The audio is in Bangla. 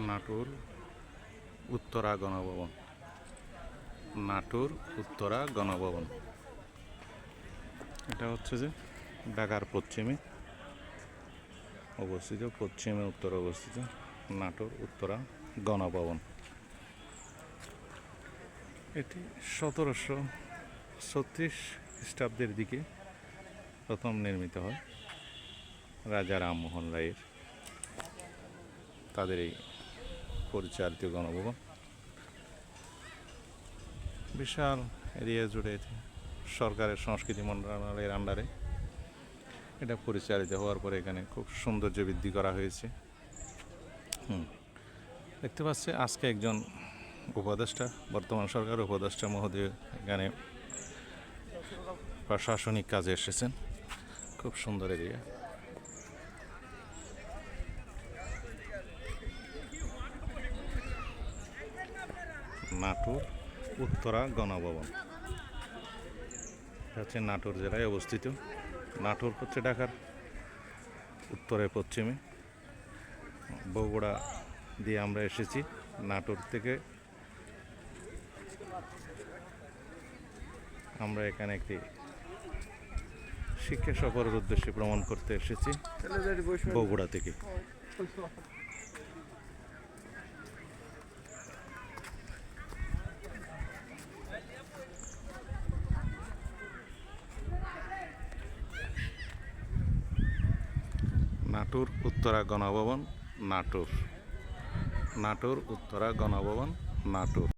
নাটোর উত্তরা গণভবন। নাটোর উত্তরা গণভবন এটা হচ্ছে যে ঢাকার পশ্চিমে অবস্থিত, পশ্চিমে উত্তরে অবস্থিত নাটোর উত্তরা গণভবন। এটি 1736 খ্রিস্টাব্দের দিকে প্রথম নির্মিত হয় রাজা রামমোহন রায়ের, তাদের এই পরিচালিত গণভবন। বিশাল এরিয়া জুড়ে সরকারের সংস্কৃতি মন্ত্রণালয়ের আন্ডারে এটা পরিচালিত হওয়ার পরে এখানে খুব সৌন্দর্য বৃদ্ধি করা হয়েছে। দেখতে পাচ্ছি আজকে একজন উপদেষ্টা, বর্তমান সরকার উপদেষ্টা মহোদয় এখানে প্রশাসনিক কাজে এসেছেন। খুব সুন্দর এরিয়া। নাটোর উত্তরা গণভবন হচ্ছে নাটোর জেলায় অবস্থিত। নাটোর হচ্ছে ঢাকার উত্তরে পশ্চিমে। বগুড়া দিয়ে আমরা এসেছি। নাটোর থেকে আমরা এখানে একটি শিক্ষা সফরের উদ্দেশ্যে ভ্রমণ করতে এসেছি বগুড়া থেকে। নাটোর উত্তরা গণভবন নাটোর, নাটোর উত্তরা গণভবন নাটোর।